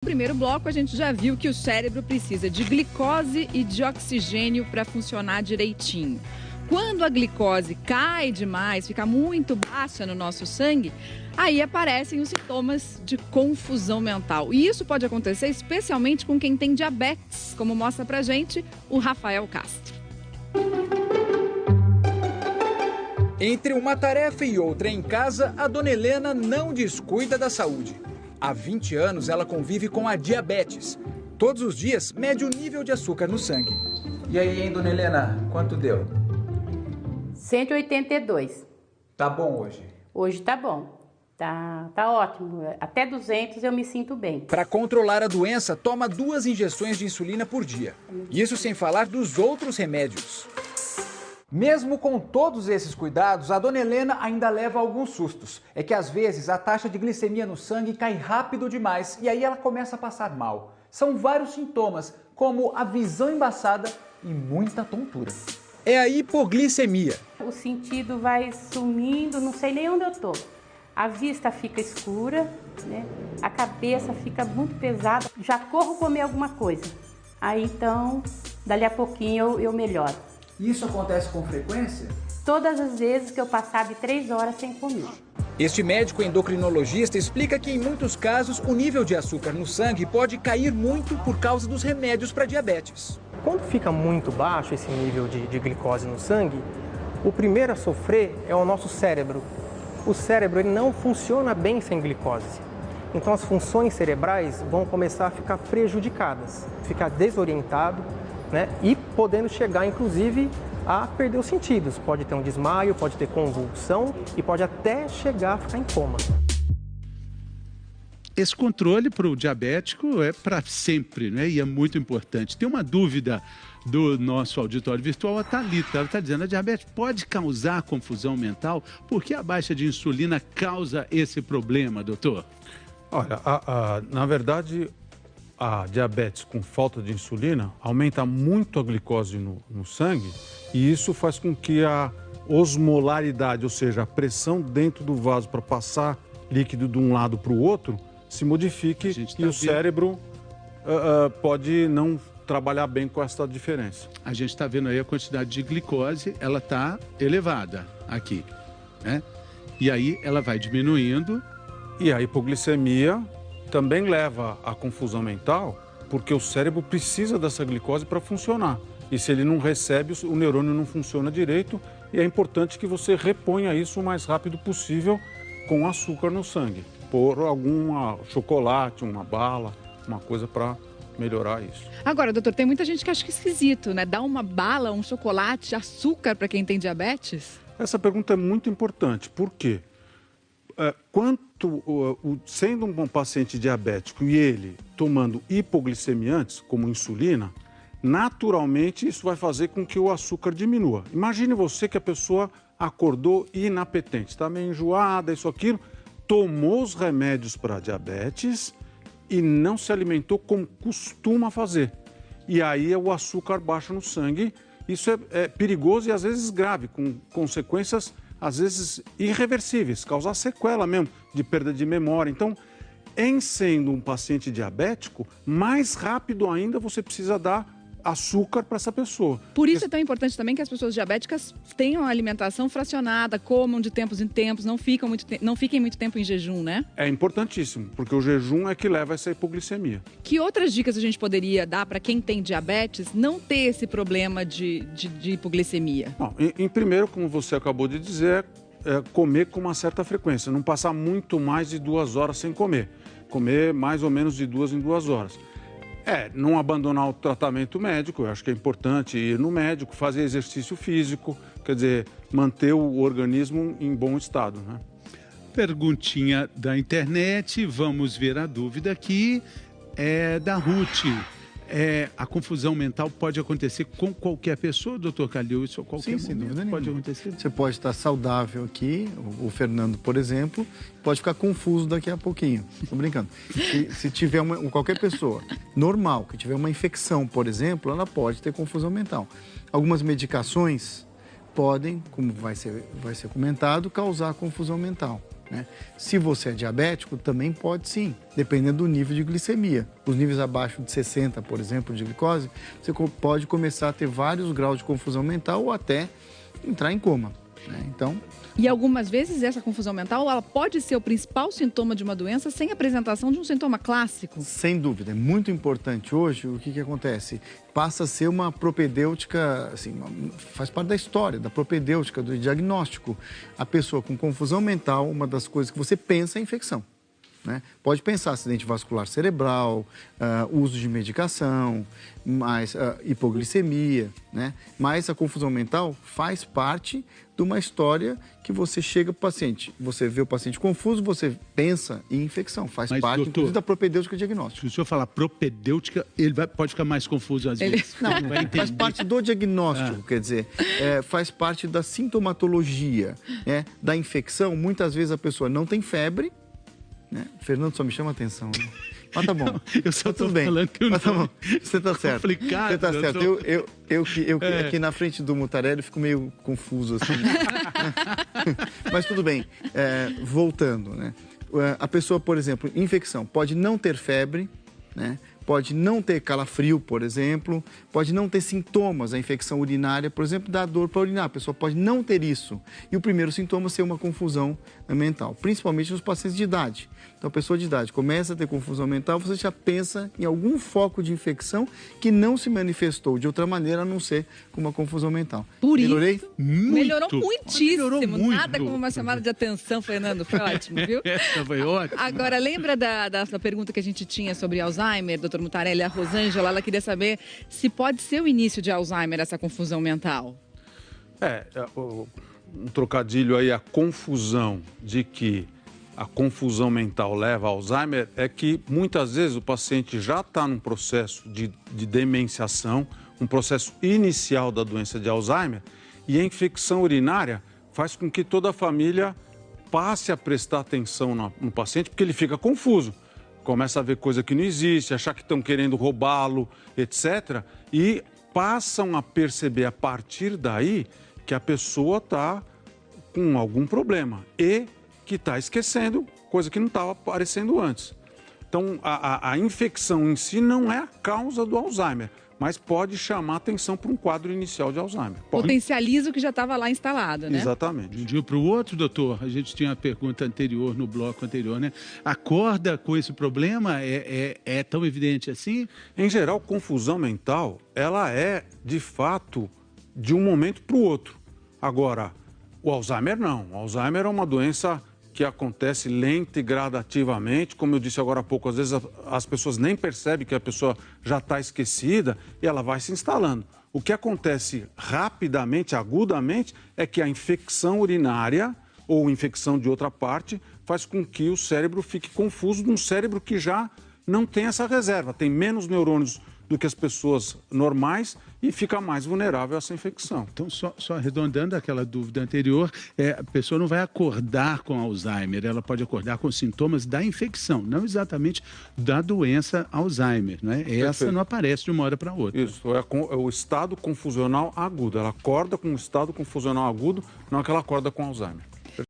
No primeiro bloco, a gente já viu que o cérebro precisa de glicose e de oxigênio para funcionar direitinho. Quando a glicose cai demais, fica muito baixa no nosso sangue, aí aparecem os sintomas de confusão mental. E isso pode acontecer especialmente com quem tem diabetes, como mostra pra gente o Rafael Castro. Entre uma tarefa e outra em casa, a dona Helena não descuida da saúde. Há 20 anos ela convive com a diabetes. Todos os dias mede o nível de açúcar no sangue. E aí, hein, dona Helena, quanto deu? 182. Tá bom hoje? Hoje tá bom. Tá ótimo. Até 200 eu me sinto bem. Para controlar a doença, toma 2 injeções de insulina por dia. Isso sem falar dos outros remédios. Mesmo com todos esses cuidados, a dona Helena ainda leva alguns sustos. É que às vezes a taxa de glicemia no sangue cai rápido demais e aí ela começa a passar mal. São vários sintomas, como a visão embaçada e muita tontura. É a hipoglicemia. O sentido vai sumindo, não sei nem onde eu tô. A vista fica escura, né? A cabeça fica muito pesada. Já corro comer alguma coisa. Aí então, dali a pouquinho eu melhoro. Isso acontece com frequência? Todas as vezes que eu passar de 3 horas sem comer. Este médico endocrinologista explica que em muitos casos o nível de açúcar no sangue pode cair muito por causa dos remédios para diabetes. Quando fica muito baixo esse nível de glicose no sangue, o primeiro a sofrer é o nosso cérebro. O cérebro ele não funciona bem sem glicose. Então as funções cerebrais vão começar a ficar prejudicadas, ficar desorientado, né? E podendo chegar, inclusive, a perder os sentidos. Pode ter um desmaio, pode ter convulsão e pode até chegar a ficar em coma. Esse controle para o diabético é para sempre, né? E é muito importante. Tem uma dúvida do nosso auditório virtual, a Thalita. Ela está dizendo, a diabetes pode causar confusão mental? Por que a baixa de insulina causa esse problema, doutor? Olha, na verdade, a diabetes com falta de insulina aumenta muito a glicose no sangue e isso faz com que a osmolaridade, ou seja, a pressão dentro do vaso para passar líquido de um lado para o outro, se modifique e o cérebro pode não trabalhar bem com essa diferença. A gente está vendo aí a quantidade de glicose, ela está elevada aqui, né? E aí ela vai diminuindo. E a hipoglicemia também leva à confusão mental, porque o cérebro precisa dessa glicose para funcionar. E se ele não recebe, o neurônio não funciona direito e é importante que você reponha isso o mais rápido possível com açúcar no sangue. Por algum chocolate, uma bala, uma coisa para melhorar isso. Agora, doutor, tem muita gente que acha que é esquisito, né? Dar uma bala, um chocolate, açúcar para quem tem diabetes? Essa pergunta é muito importante. Por quê? Sendo um paciente diabético e ele tomando hipoglicemiantes, como insulina, naturalmente isso vai fazer com que o açúcar diminua. Imagine você que a pessoa acordou inapetente, está meio enjoada, isso, aquilo, tomou os remédios para diabetes e não se alimentou como costuma fazer. E aí o açúcar baixa no sangue. Isso é perigoso e às vezes grave, com consequências às vezes irreversíveis, causar sequela mesmo de perda de memória. Então, em sendo um paciente diabético, mais rápido ainda você precisa dar açúcar para essa pessoa. Por isso é tão importante também que as pessoas diabéticas tenham a alimentação fracionada, comam de tempos em tempos, não fiquem muito tempo em jejum, né? É importantíssimo, porque o jejum é que leva a essa hipoglicemia. Que outras dicas a gente poderia dar para quem tem diabetes não ter esse problema de hipoglicemia? Bom, em primeiro, como você acabou de dizer, é comer com uma certa frequência, não passar muito mais de 2 horas sem comer. Comer mais ou menos de 2 em 2 horas. Não abandonar o tratamento médico, eu acho que é importante ir no médico, fazer exercício físico, quer dizer, manter o organismo em bom estado, né? Perguntinha da internet, vamos ver a dúvida aqui, é da Ruth. A confusão mental pode acontecer com qualquer pessoa, doutor Calil? Isso a qualquer sem momento dúvida pode nenhuma. acontecer? Você pode estar saudável aqui, o Fernando, por exemplo, pode ficar confuso daqui a pouquinho. Estou brincando. Se tiver qualquer pessoa normal, que tiver uma infecção, por exemplo, ela pode ter confusão mental. Algumas medicações podem, como vai ser comentado, causar confusão mental. né? Se você é diabético, também pode sim, dependendo do nível de glicemia. Os níveis abaixo de 60, por exemplo, de glicose, você pode começar a ter vários graus de confusão mental ou até entrar em coma, né? Então... E algumas vezes essa confusão mental, ela pode ser o principal sintoma de uma doença sem apresentação de um sintoma clássico? Sem dúvida, é muito importante hoje. O que acontece? Passa a ser uma propedêutica, assim, faz parte da história, da propedêutica, do diagnóstico. A pessoa com confusão mental, uma das coisas que você pensa é infecção, né? Pode pensar acidente vascular cerebral, uso de medicação, mais hipoglicemia, né? Mas a confusão mental faz parte de uma história que você chega para o paciente, você vê o paciente confuso, você pensa em infecção, faz parte, doutor, inclusive, da propedêutica diagnóstica. Se o senhor falar propedêutica, ele pode ficar mais confuso às vezes. Não, faz parte do diagnóstico, quer dizer, faz parte da sintomatologia, né? Da infecção. Muitas vezes a pessoa não tem febre, né? Fernando só me chama a atenção, né? Mas tá bom. Não, eu só tô bem. falando que eu mas tá bom. Você tá certo. Complicado. Você tá certo. Eu aqui na frente do Mutarelli fico meio confuso assim. Mas tudo bem. Voltando, né? A pessoa, por exemplo, infecção, pode não ter febre, né? Pode não ter calafrio, por exemplo, pode não ter sintomas, a infecção urinária, por exemplo, dá dor para urinar, a pessoa pode não ter isso. E o primeiro sintoma ser uma confusão mental, principalmente nos pacientes de idade. Então, a pessoa de idade começa a ter confusão mental, você já pensa em algum foco de infecção que não se manifestou de outra maneira, a não ser com uma confusão mental. Por Melhorei? Isso, melhorou muitíssimo. Melhorou muito. Nada como uma chamada de atenção, Fernando. Foi ótimo, viu? Essa foi ótima. Agora, lembra da pergunta que a gente tinha sobre Alzheimer, doutor Mutarelli? A Rosângela, ela queria saber se pode ser o início de Alzheimer, essa confusão mental. Um trocadilho aí, a confusão de que a confusão mental leva a Alzheimer é que muitas vezes o paciente já está num processo de demenciação, um processo inicial da doença de Alzheimer, e a infecção urinária faz com que toda a família passe a prestar atenção no paciente, porque ele fica confuso. Começa a ver coisa que não existe, achar que estão querendo roubá-lo, etc. E passam a perceber a partir daí que a pessoa está com algum problema e que está esquecendo coisa que não estava aparecendo antes. Então, a infecção em si não é a causa do Alzheimer, mas pode chamar atenção para um quadro inicial de Alzheimer. Potencializa o que já estava lá instalado, né? Exatamente. De um dia para o outro, doutor, a gente tinha a pergunta anterior, no bloco anterior, né? Acorda com esse problema? É tão evidente assim? Em geral, confusão mental, ela é, de fato, de um momento para o outro. Agora, o Alzheimer não. O Alzheimer é uma doença que acontece lenta e gradativamente. Como eu disse agora há pouco, às vezes as pessoas nem percebem que a pessoa já está esquecida e ela vai se instalando. O que acontece rapidamente, agudamente, é que a infecção urinária ou infecção de outra parte faz com que o cérebro fique confuso num cérebro que já não tem essa reserva, tem menos neurônios do que as pessoas normais e fica mais vulnerável a essa infecção. Então, só arredondando aquela dúvida anterior, a pessoa não vai acordar com Alzheimer, ela pode acordar com sintomas da infecção, não exatamente da doença Alzheimer, né? Essa não aparece de uma hora para outra. Isso, é o estado confusional agudo. Ela acorda com um estado confusional agudo, não é que ela acorda com Alzheimer.